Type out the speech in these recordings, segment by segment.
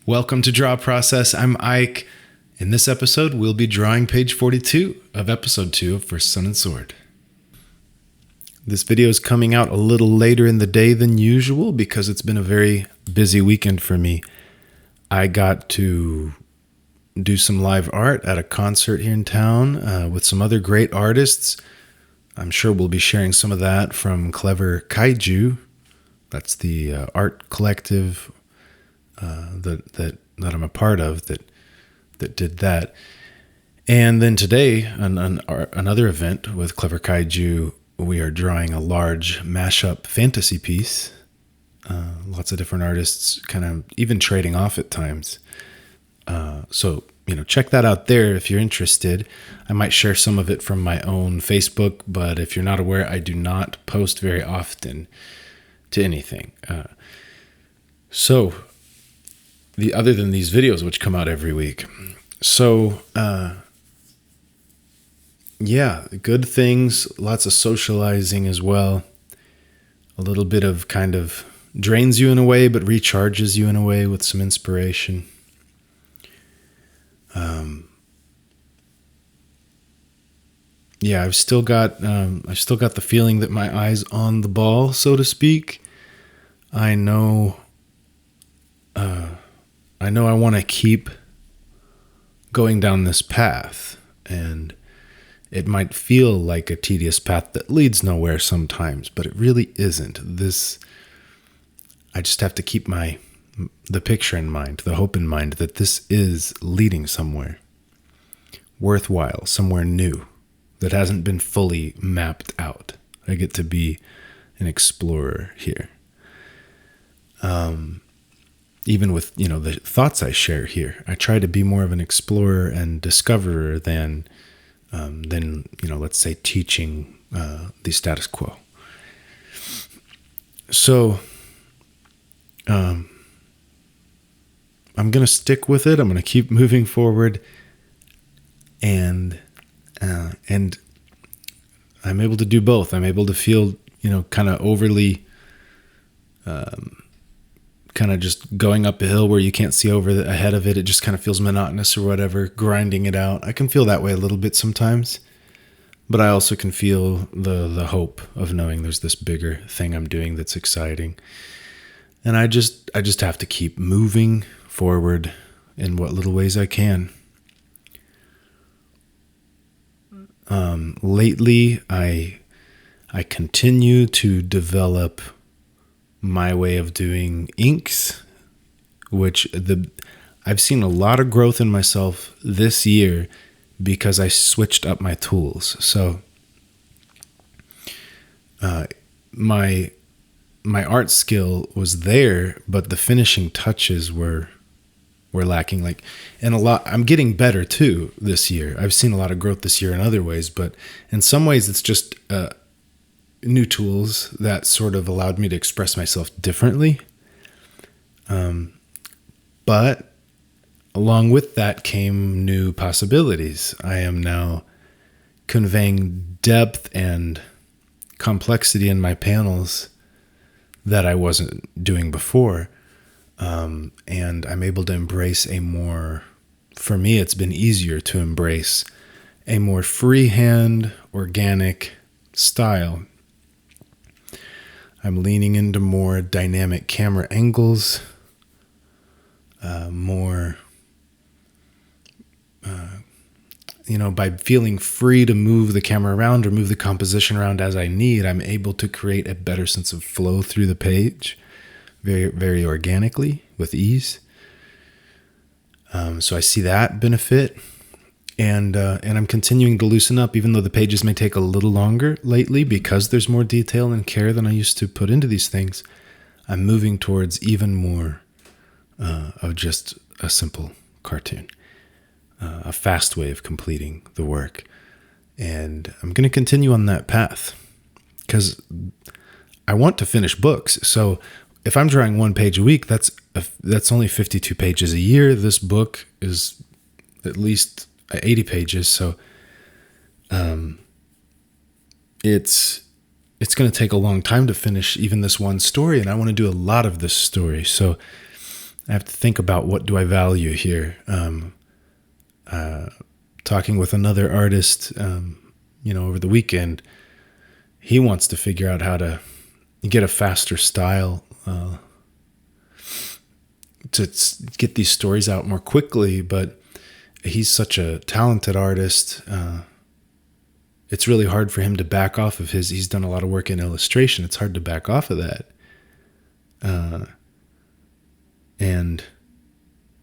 Welcome to Draw Process. I'm Ike. In this episode, we'll be drawing page 42 of episode 2 of First Sun and Sword. This video is coming out a little later in the day than usual because it's been a very busy weekend for me. I got to do some live art at a concert here in town with some other great artists. I'm sure we'll be sharing some of that from Clever Kaiju. That's the art collective that I'm a part of that did that. And then today, another event with Clever Kaiju, we are drawing a large mashup fantasy piece. Lots of different artists kind of even trading off at times. So, check that out there if you're interested. I might share some of it from my own Facebook, but if you're not aware, I do not post very often to anything. Other than these videos, which come out every week. So, good things, lots of socializing as well. A little bit of kind of drains you in a way, but recharges you in a way with some inspiration. I've still got the feeling that my eye's on the ball, so to speak. I know I want to keep going down this path, and it might feel like a tedious path that leads nowhere sometimes, but it really isn't. I just have to keep the picture in mind, the hope in mind that this is leading somewhere worthwhile, somewhere new that hasn't been fully mapped out. I get to be an explorer here. Even with, the thoughts I share here, I try to be more of an explorer and discoverer than let's say teaching the status quo. So, I'm going to stick with it. I'm going to keep moving forward, and I'm able to do both. I'm able to feel, kind of overly, kind of just going up a hill where you can't see ahead of it. It just kind of feels monotonous or whatever, grinding it out. I can feel that way a little bit sometimes, but I also can feel the hope of knowing there's this bigger thing I'm doing that's exciting. And I just have to keep moving forward in what little ways I can. Lately, I continue to develop my way of doing inks, which I've seen a lot of growth in myself this year because I switched up my tools. So my art skill was there, but the finishing touches were lacking. I'm getting better too this year. I've seen a lot of growth this year in other ways, but in some ways it's just new tools that sort of allowed me to express myself differently. But along with that came new possibilities. I am now conveying depth and complexity in my panels that I wasn't doing before. And I'm able to embrace for me, it's been easier to embrace a more freehand, organic style. I'm leaning into more dynamic camera angles, by feeling free to move the camera around or move the composition around as I need, I'm able to create a better sense of flow through the page, very, very organically with ease. So I see that benefit, and I'm continuing to loosen up, even though the pages may take a little longer lately because there's more detail and care than I used to put into these things. I'm moving towards even more of just a simple cartoon, a fast way of completing the work. And I'm going to continue on that path because I want to finish books. So if I'm drawing one page a week, that's only 52 pages a year. This book is at least 80 pages. So it's going to take a long time to finish even this one story, and I want to do a lot of this story. So I have to think about what do I value here. Talking with another artist, over the weekend, he wants to figure out how to get a faster style, to get these stories out more quickly, but he's such a talented artist. It's really hard for him to back off of he's done a lot of work in illustration. It's hard to back off of that. And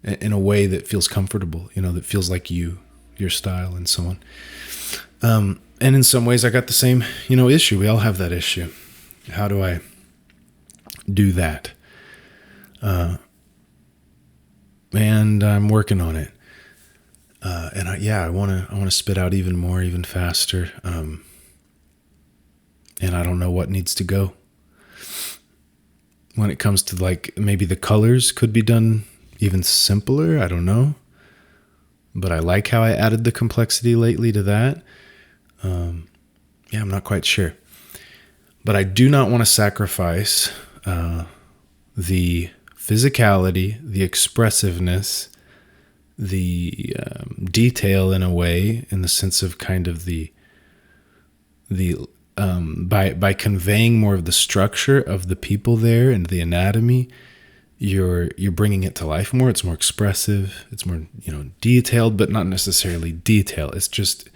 in a way that feels comfortable, that feels like your style and so on. And in some ways I got the same, issue. We all have that issue. How do I do that? And I'm working on it. I want to spit out even more, even faster. And I don't know what needs to go. When it comes to like, maybe the colors could be done even simpler. I don't know. But I like how I added the complexity lately to that. I'm not quite sure. But I do not want to sacrifice the physicality, the expressiveness, the detail in a way, in the sense of kind of by conveying more of the structure of the people there and the anatomy, you're bringing it to life more. It's more expressive. It's more detailed, but not necessarily detail. It's just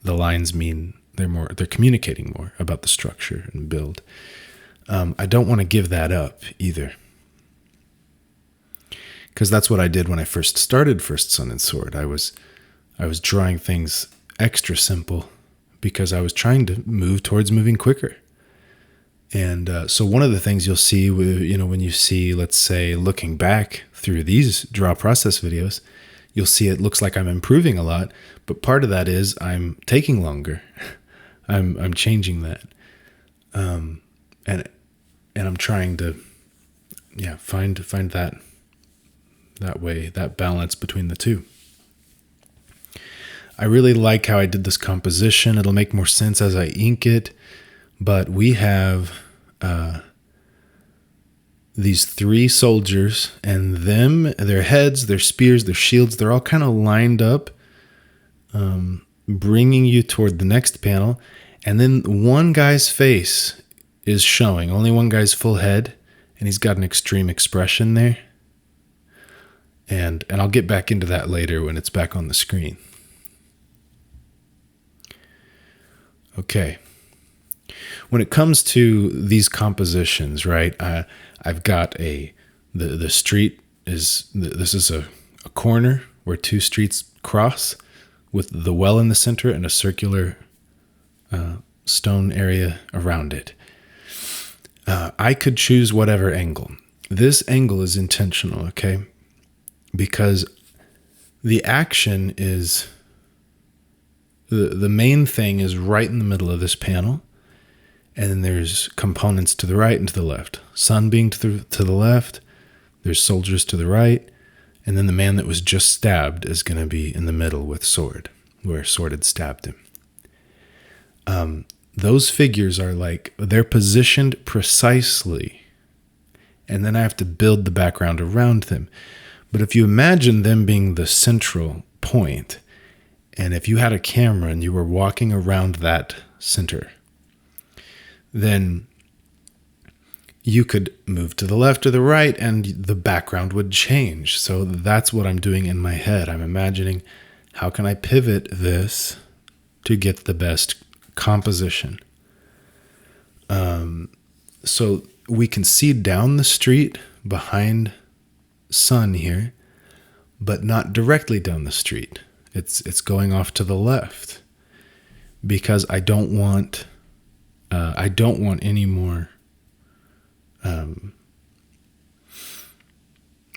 the lines mean they're communicating more about the structure and build. I don't want to give that up either, because that's what I did when I first started First Sun and Sword. I was drawing things extra simple because I was trying to move towards moving quicker. And so one of the things you'll see, when you see, let's say, looking back through these draw process videos, you'll see it looks like I'm improving a lot, but part of that is I'm taking longer. I'm changing that, and I'm trying to, find that way, that balance between the two. I really like how I did this composition. It'll make more sense as I ink it, but we have these three soldiers, and their heads, their spears, their shields, they're all kind of lined up, bringing you toward the next panel. And then one guy's face is showing, only one guy's full head, and he's got an extreme expression there. And I'll get back into that later when it's back on the screen. Okay. When it comes to these compositions, right, I've got the street this is a corner where two streets cross with the well in the center and a circular stone area around it. I could choose whatever angle. This angle is intentional, okay? Because the action is, the main thing is right in the middle of this panel. And then there's components to the right and to the left. Sun being to the left, there's soldiers to the right, and then the man that was just stabbed is going to be in the middle with sword, where sword had stabbed him. Those figures are they're positioned precisely, and then I have to build the background around them. But if you imagine them being the central point, and if you had a camera and you were walking around that center, then you could move to the left or the right and the background would change. So that's what I'm doing in my head. I'm imagining, how can I pivot this to get the best composition? So we can see down the street behind Sun here, but not directly down the street. It's going off to the left, because I don't want any more.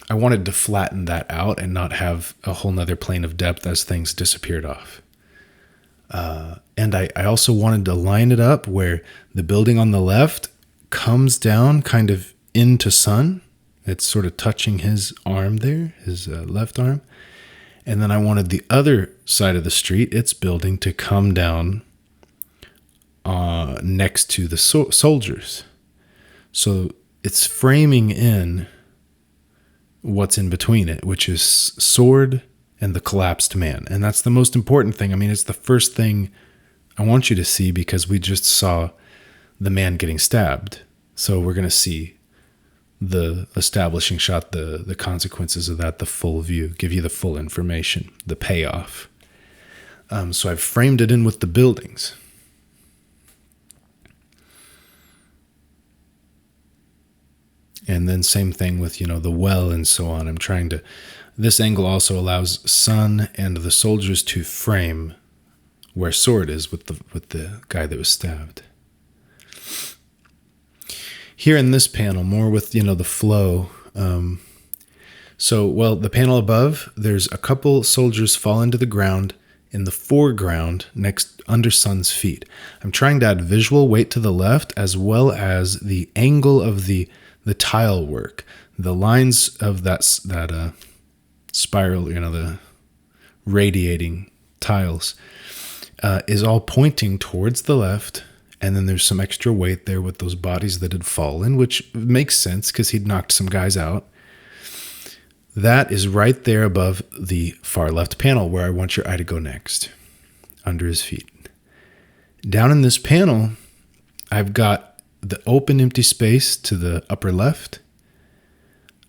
I wanted to flatten that out and not have a whole nother plane of depth as things disappeared off. And I also wanted to line it up where the building on the left comes down kind of into Sun. It's sort of touching his arm there, his left arm. And then I wanted the other side of the street, its building, to come down next to the soldiers. So it's framing in what's in between it, which is sword and the collapsed man. And that's the most important thing. I mean, it's the first thing I want you to see because we just saw the man getting stabbed. So we're going to see the establishing shot, the consequences of that, the full view, give you the full information, the payoff. So I've framed it in with the buildings. And then same thing with, the well and so on. I'm trying to, this angle also allows sun and the soldiers to frame where sword is with the guy that was stabbed. Here in this panel, more with, the flow. The panel above, there's a couple soldiers fall into the ground in the foreground next under sun's feet. I'm trying to add visual weight to the left as well as the angle of the tile work, the lines of that spiral, the radiating tiles, is all pointing towards the left. And then there's some extra weight there with those bodies that had fallen, which makes sense because he'd knocked some guys out. That is right there above the far left panel where I want your eye to go next, under his feet. Down in this panel, I've got the open empty space to the upper left,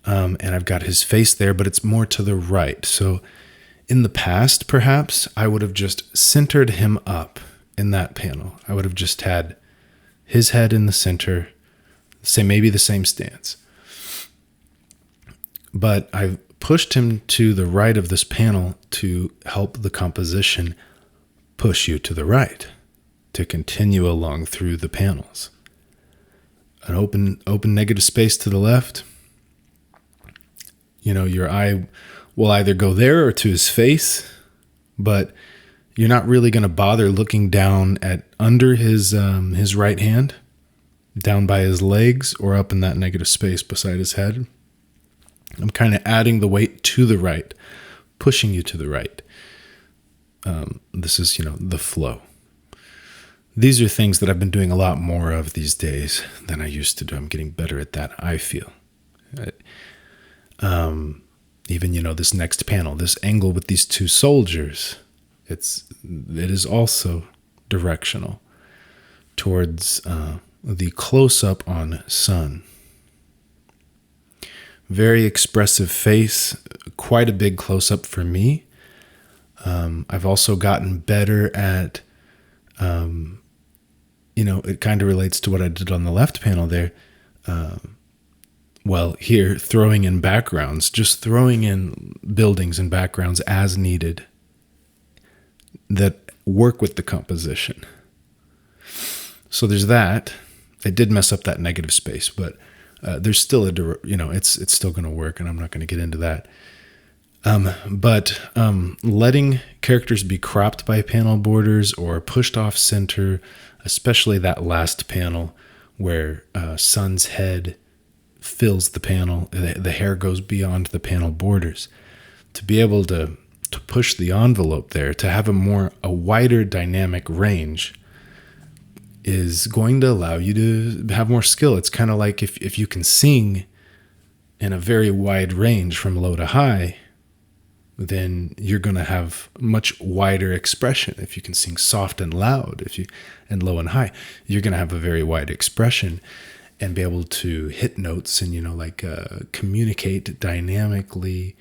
and I've got his face there, but it's more to the right. So in the past, perhaps, I would have just centered him up in that panel. I would have just had his head in the center, maybe the same stance. But I've pushed him to the right of this panel to help the composition push you to the right, to continue along through the panels. An open negative space to the left. Your eye will either go there or to his face, but you're not really going to bother looking down at under his right hand, down by his legs, or up in that negative space beside his head. I'm kind of adding the weight to the right, pushing you to the right. This is, the flow. These are things that I've been doing a lot more of these days than I used to do. I'm getting better at that, I feel. Even, this next panel, this angle with these two soldiers, it is also directional towards the close-up on sun. Very expressive face, quite a big close-up for me. I've also gotten better at, it kind of relates to what I did on the left panel there. Here, throwing in backgrounds, just throwing in buildings and backgrounds as needed that work with the composition. So there's that. I did mess up that negative space, but there's still it's still going to work, and I'm not going to get into that. But letting characters be cropped by panel borders or pushed off center, especially that last panel where Sun's head fills the panel, the hair goes beyond the panel borders. To be able to push the envelope there, to have a wider dynamic range is going to allow you to have more skill. It's kind of like if you can sing in a very wide range from low to high, then you're going to have much wider expression. If you can sing soft and loud, and low and high, you're going to have a very wide expression and be able to hit notes and, communicate dynamically,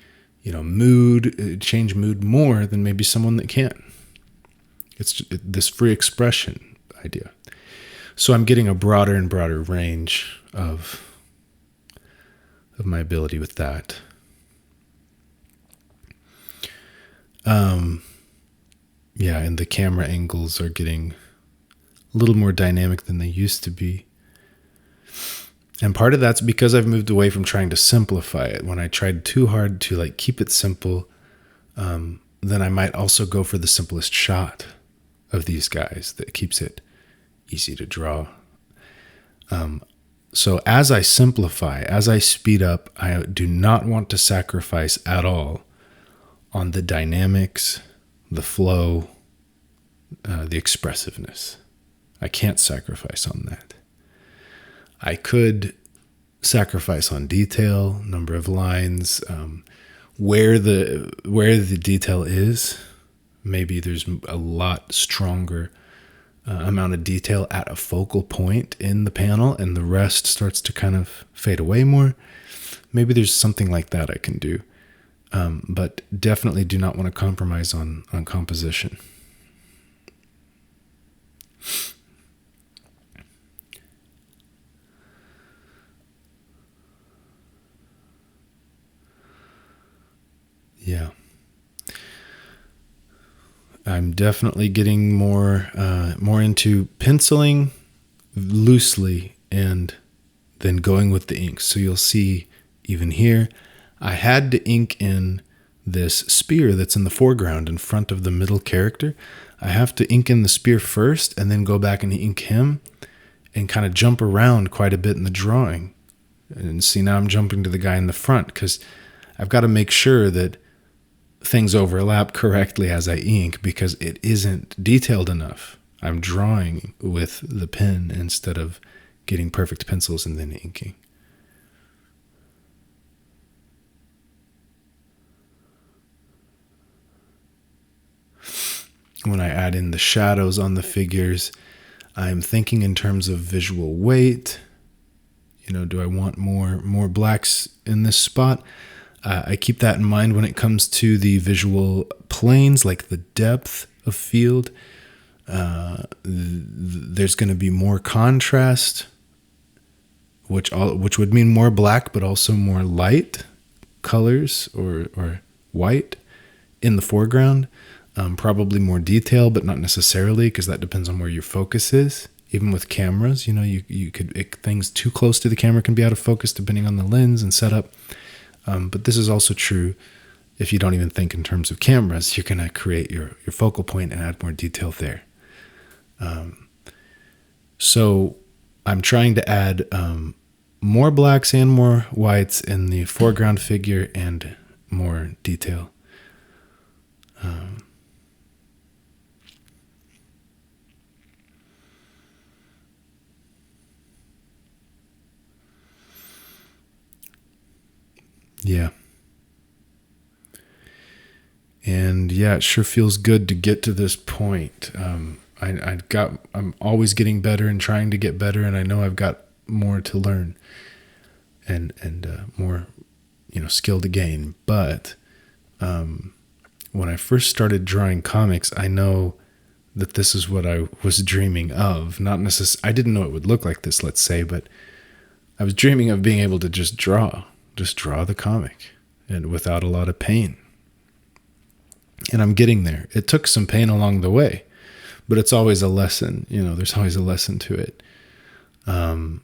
change mood more than maybe someone that can't. It's this free expression idea. So I'm getting a broader and broader range of my ability with that. And the camera angles are getting a little more dynamic than they used to be. And part of that's because I've moved away from trying to simplify it. When I tried too hard to keep it simple, then I might also go for the simplest shot of these guys that keeps it easy to draw. So as I simplify, as I speed up, I do not want to sacrifice at all on the dynamics, the flow, the expressiveness. I can't sacrifice on that. I could sacrifice on detail, number of lines, where the detail is. Maybe there's a lot stronger amount of detail at a focal point in the panel, and the rest starts to kind of fade away more. Maybe there's something like that I can do, but definitely do not want to compromise on composition. Yeah. I'm definitely getting more into penciling loosely and then going with the ink. So you'll see even here, I had to ink in this spear that's in the foreground in front of the middle character. I have to ink in the spear first and then go back and ink him and kind of jump around quite a bit in the drawing. And see, now I'm jumping to the guy in the front because I've got to make sure that things overlap correctly as I ink because it isn't detailed enough. I'm drawing with the pen instead of getting perfect pencils and then inking. When I add in the shadows on the figures, I'm thinking in terms of visual weight. Do I want more blacks in this spot? I keep that in mind when it comes to the visual planes, like the depth of field. There's going to be more contrast, which would mean more black, but also more light colors or white in the foreground. Probably more detail, but not necessarily, because that depends on where your focus is. Even with cameras, you could things too close to the camera can be out of focus depending on the lens and setup. But this is also true if you don't even think in terms of cameras. You're going to create your focal point and add more detail there. So I'm trying to add more blacks and more whites in the foreground figure and more detail. Yeah. And yeah, it sure feels good to get to this point. I'm always getting better and trying to get better, and I know I've got more to learn and more, skill to gain. But when I first started drawing comics, I know that this is what I was dreaming of. Not necessarily, I didn't know it would look like this, let's say, but I was dreaming of being able to just draw the comic and without a lot of pain. And I'm getting there. It took some pain along the way, but it's always a lesson. There's always a lesson to it. And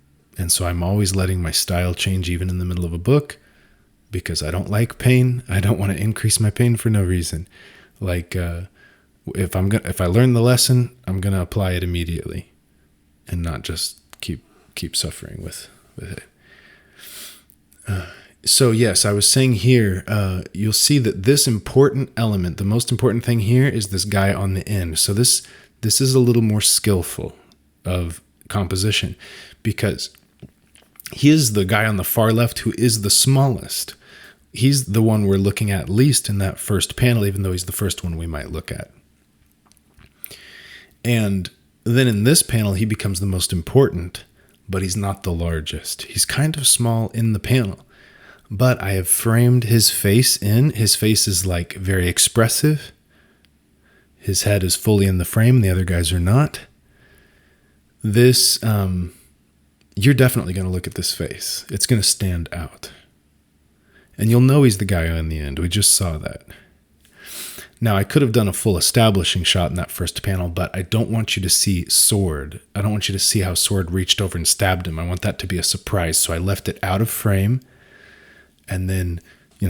so I'm always letting my style change even in the middle of a book because I don't like pain. I don't want to increase my pain for no reason. Like if I learn the lesson, I'm going to apply it immediately and not just keep suffering with it. So yes, I was saying here, you'll see that this important element, the most important thing here is this guy on the end. So this is a little more skillful of composition because he is the guy on the far left who is the smallest. He's the one we're looking at least in that first panel, even though he's the first one we might look at. And then in this panel, he becomes the most important, but he's not the largest. He's kind of small in the panel. But I have framed his face in. His face is like very expressive. His head is fully in the frame. The other guys are not. This, you're definitely going to look at this face. It's going to stand out. And you'll know he's the guy on the end. We just saw that. Now, I could have done a full establishing shot in that first panel, but I don't want you to see Sword. I don't want you to see how Sword reached over and stabbed him. I want that to be a surprise. So I left it out of frame. And then,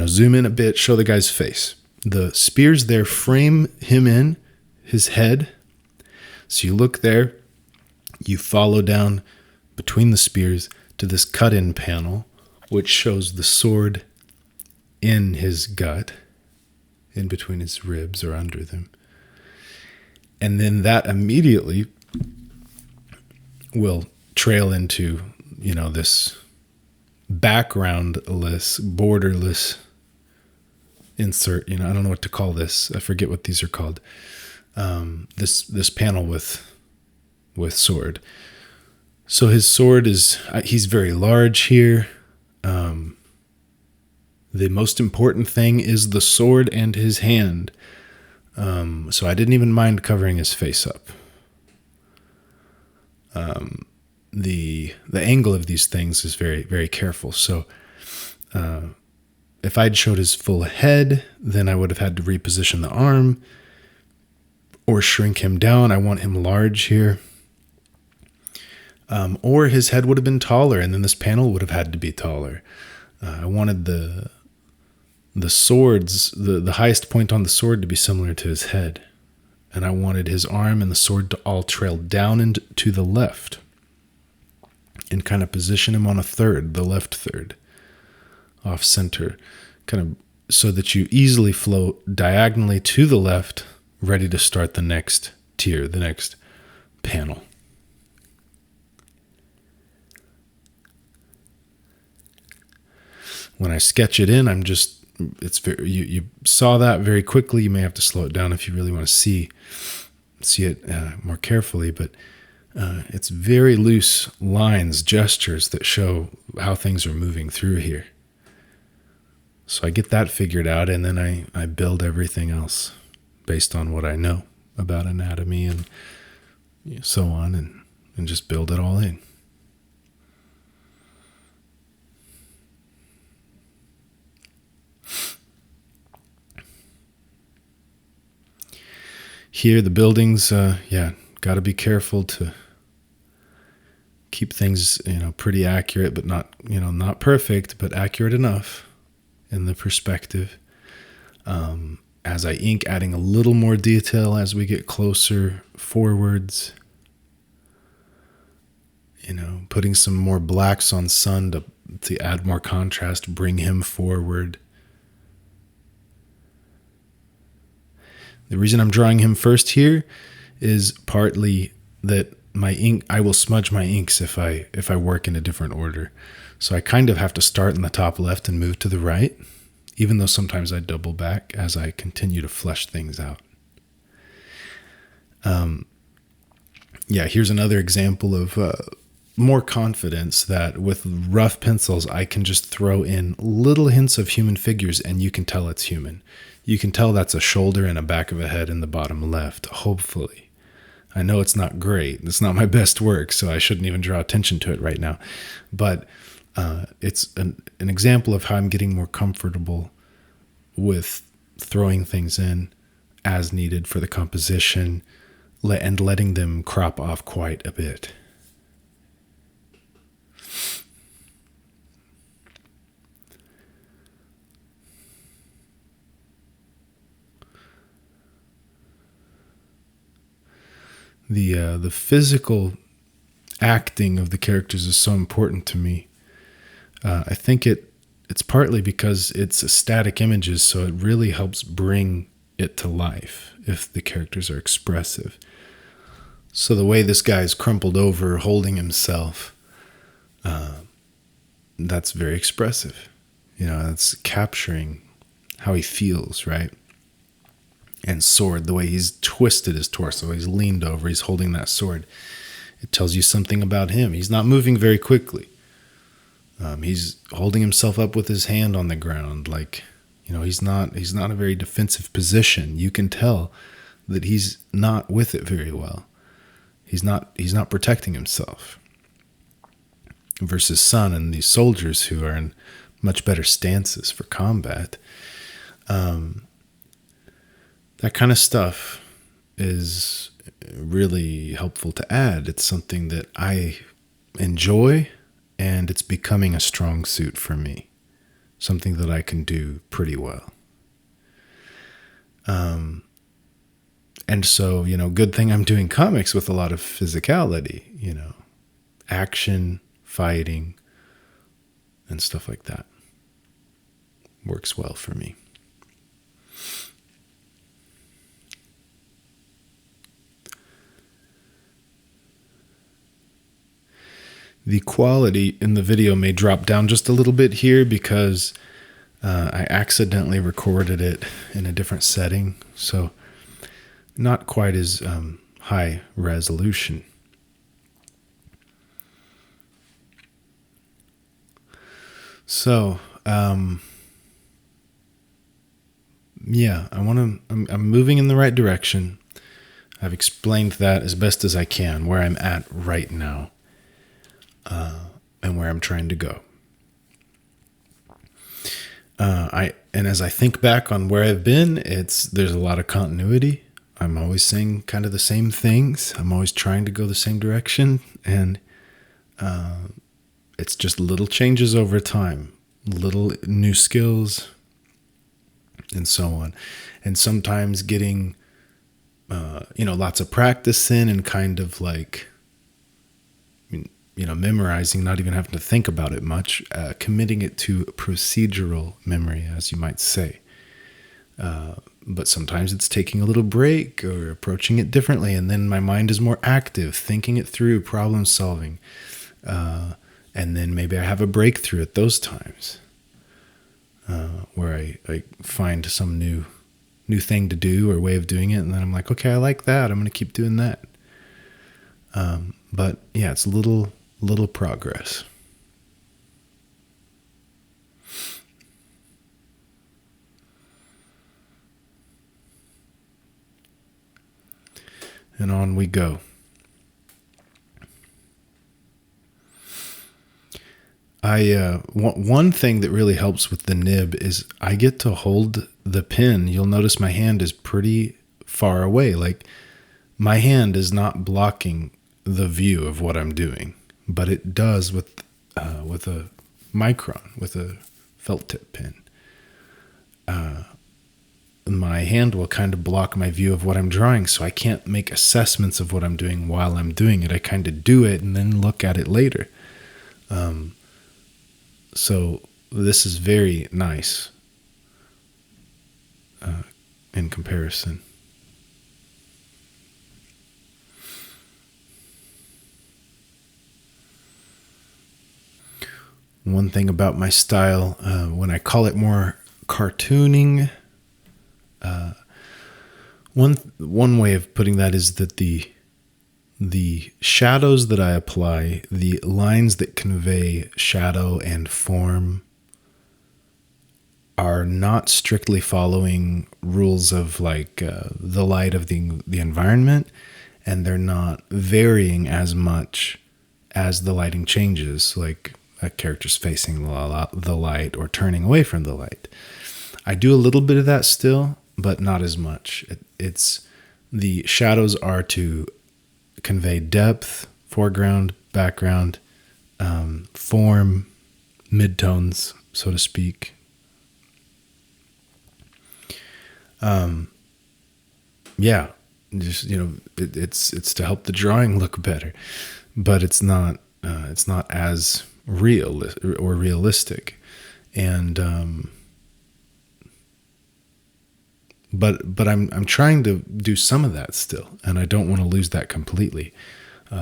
zoom in a bit, show the guy's face. The spears there frame him in, his head. So you look there, you follow down between the spears to this cut-in panel, which shows the sword in his gut, in between his ribs or under them. And then that immediately will trail into, backgroundless, borderless insert. I don't know what to call this. I forget what these are called. This panel with sword. So his sword he's very large here. The most important thing is the sword and his hand. So I didn't even mind covering his face up. The angle of these things is very, very careful. So if I'd showed his full head, then I would have had to reposition the arm or shrink him down. I want him large here. Or his head would have been taller, and then this panel would have had to be taller. I wanted the swords, the highest point on the sword to be similar to his head. And I wanted his arm and the sword to all trail down and to the left and kind of position him on a third, the left third, off center, kind of so that you easily flow diagonally to the left, ready to start the next tier, the next panel. When I sketch it in, you saw that very quickly. You may have to slow it down if you really want to see it more carefully, but it's very loose lines, gestures that show how things are moving through here. So I get that figured out, and then I build everything else based on what I know about anatomy and so on, and just build it all in. Here, the buildings, got to be careful to keep things, pretty accurate, but not perfect, but accurate enough in the perspective. As I ink, adding a little more detail as we get closer forwards. Putting some more blacks on Sun to add more contrast, bring him forward. The reason I'm drawing him first here is partly that I will smudge my inks if I work in a different order. So I kind of have to start in the top left and move to the right, even though sometimes I double back as I continue to flesh things out. Here's another example of more confidence that with rough pencils, I can just throw in little hints of human figures and you can tell it's human. You can tell that's a shoulder and a back of a head in the bottom left, hopefully. I know it's not great. It's not my best work, so I shouldn't even draw attention to it right now. But it's an example of how I'm getting more comfortable with throwing things in as needed for the composition and letting them crop off quite a bit. The physical acting of the characters is so important to me. I think it's partly because it's static images, so it really helps bring it to life if the characters are expressive. So the way this guy's crumpled over, holding himself, that's very expressive. It's capturing how he feels, right? And sword, the way he's twisted his torso, he's leaned over, he's holding that sword. It tells you something about him. He's not moving very quickly. He's holding himself up with his hand on the ground, he's not a very defensive position. You can tell that he's not with it very well. He's not protecting himself. Versus Sun and these soldiers who are in much better stances for combat. That kind of stuff is really helpful to add. It's something that I enjoy, and it's becoming a strong suit for me. Something that I can do pretty well. And so, good thing I'm doing comics with a lot of physicality, action, fighting, and stuff like that. Works well for me. The quality in the video may drop down just a little bit here because I accidentally recorded it in a different setting, so not quite as high resolution. So, yeah, I'm moving in the right direction. I've explained that as best as I can, where I'm at right now, and where I'm trying to go. And as I think back on where I've been, there's a lot of continuity. I'm always saying kind of the same things. I'm always trying to go the same direction, and it's just little changes over time, little new skills, and so on. And sometimes getting, lots of practice in and kind of like, memorizing, not even having to think about it much, committing it to procedural memory, as you might say. But sometimes it's taking a little break or approaching it differently, and then my mind is more active, thinking it through, problem solving. And then maybe I have a breakthrough at those times, where I find some new thing to do or way of doing it, and then I'm like, okay, I like that. I'm going to keep doing that. But yeah, it's little progress. And on we go. One thing that really helps with the nib is I get to hold the pen. You'll notice my hand is pretty far away. Like, my hand is not blocking the view of what I'm doing, but it does with a micron, with a felt tip pen. My hand will kind of block my view of what I'm drawing, so I can't make assessments of what I'm doing while I'm doing it. I kind of do it and then look at it later. So this is very nice in comparison. One thing about my style, when I call it more cartooning, one way of putting that is that the shadows that I apply, the lines that convey shadow and form, are not strictly following rules of like the light of the environment, and they're not varying as much as the lighting changes, like a character's facing the light or turning away from the light. I do a little bit of that still, but not as much. It's the shadows are to convey depth, foreground, background, form, midtones, so to speak. Yeah, just it's to help the drawing look better, but it's not as real or realistic, and but I'm trying to do some of that still, and I don't want to lose that completely.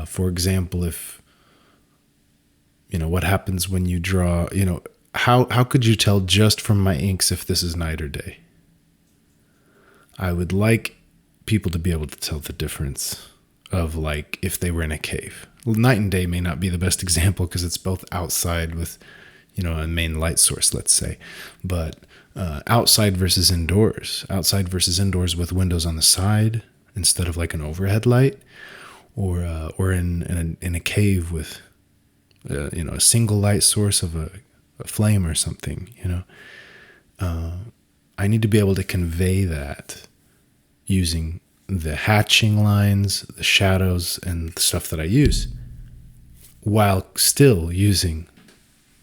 For example, if what happens when you draw, how could you tell just from my inks if this is night or day? I would like people to be able to tell the difference of, like, if they were in a cave. Well, night and day may not be the best example because it's both outside with, a main light source, let's say, but outside versus indoors with windows on the side instead of like an overhead light, or in a cave with a single light source of a flame or something. I need to be able to convey that using the hatching lines, the shadows, and the stuff that I use, while still using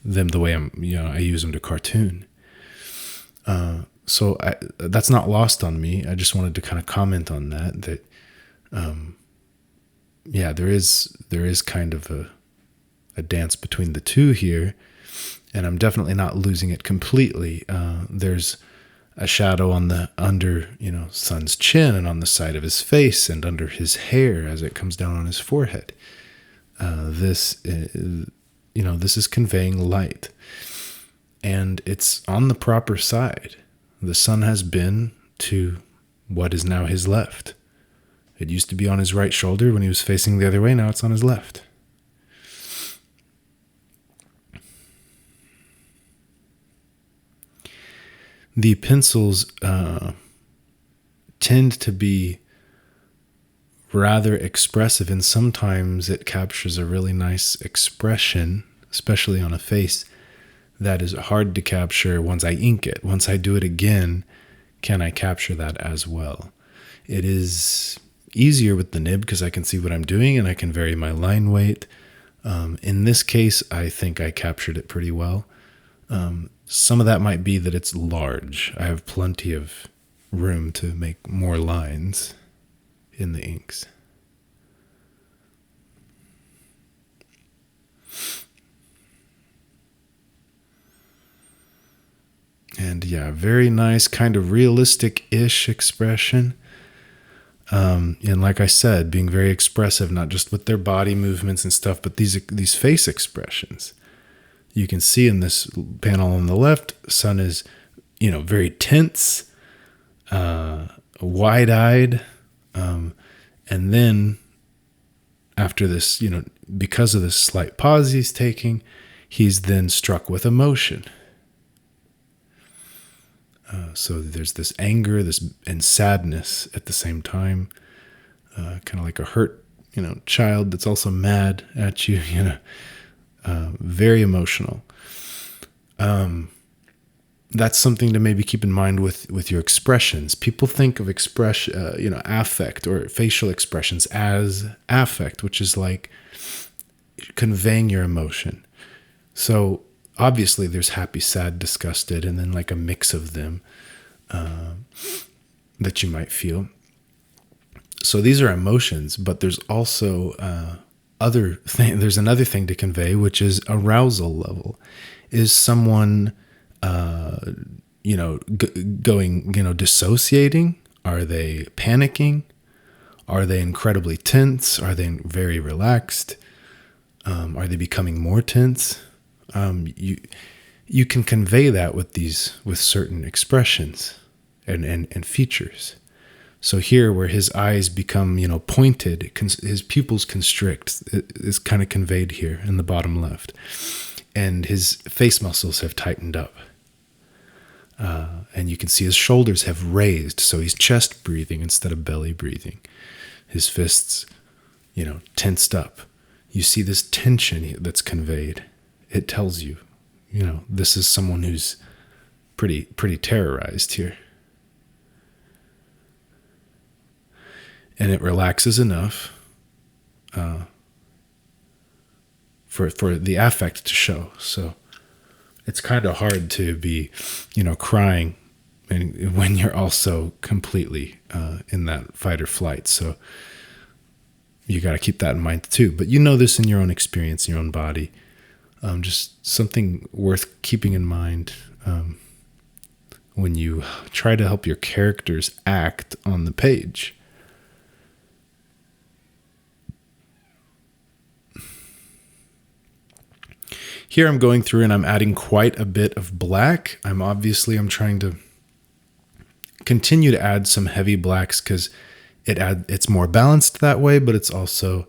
them the way I use them to cartoon. So that's not lost on me. I just wanted to kind of comment on that there is kind of a dance between the two here, and I'm definitely not losing it completely. There's a shadow on the under, Sun's chin and on the side of his face and under his hair as it comes down on his forehead. this is conveying light, and it's on the proper side. The sun has been to what is now his left. It used to be on his right shoulder when he was facing the other way. Now it's on his left. The pencils tend to be rather expressive, and sometimes it captures a really nice expression, especially on a face, that is hard to capture once I ink it. Once I do it again, can I capture that as well? It is easier with the nib because I can see what I'm doing and I can vary my line weight. In this case, I think I captured it pretty well. Some of that might be that it's large. I have plenty of room to make more lines in the inks. And yeah, very nice, kind of realistic-ish expression. And like I said, being very expressive, not just with their body movements and stuff, but these face expressions. You can see in this panel on the left, sun is, very tense, wide-eyed. And then after this, because of this slight pause he's taking, he's then struck with emotion. So there's this anger, and sadness at the same time, kind of like a hurt, child that's also mad at you, very emotional. That's something to maybe keep in mind with your expressions. People think of affect or facial expressions as affect, which is like conveying your emotion. So obviously there's happy, sad, disgusted, and then like a mix of them that you might feel. So these are emotions, but there's also there's another thing to convey, which is arousal level. Is someone dissociating? Are they panicking? Are they incredibly tense? Are they very relaxed? Are they becoming more tense? You can convey that with certain expressions and features. So here, where his eyes become pointed, his pupils constrict, is kind of conveyed here in the bottom left, and his face muscles have tightened up, and you can see his shoulders have raised, so he's chest breathing instead of belly breathing. His fists, tensed up. You see this tension that's conveyed. It tells you, this is someone who's pretty terrorized here. And it relaxes enough for the affect to show. So it's kind of hard to be, crying when you're also completely in that fight or flight. So you got to keep that in mind too. But this in your own experience, in your own body. Just something worth keeping in mind when you try to help your characters act on the page. Here I'm going through and I'm adding quite a bit of black. I'm trying to continue to add some heavy blacks because it's more balanced that way, but it's also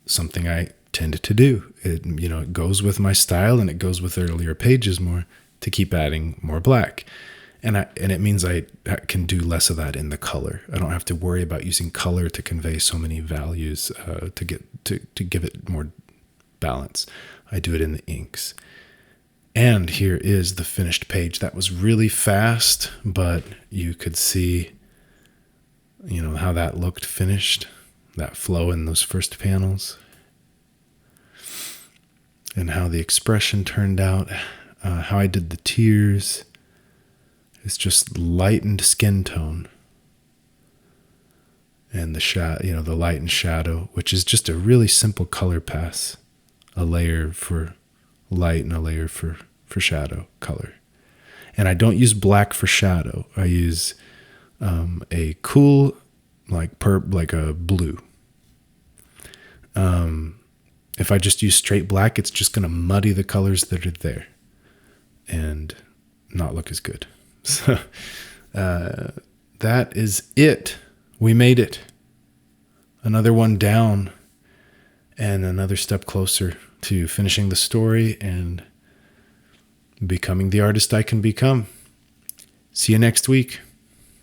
something I tend to do. It goes with my style and it goes with earlier pages more to keep adding more black. And it means I can do less of that in the color. I don't have to worry about using color to convey so many values to give it more balance. I do it in the inks. And here is the finished page. That was really fast, but you could see, how that looked finished, that flow in those first panels, and how the expression turned out, how I did the tears. It's just lightened skin tone. And the shadow, the light and shadow, which is just a really simple color pass. A layer for light and a layer for shadow color. And I don't use black for shadow. I use a cool, like a blue. If I just use straight black, it's just going to muddy the colors that are there and not look as good. So that is it. We made it. Another one down and another step closer to finishing the story and becoming the artist I can become. See you next week.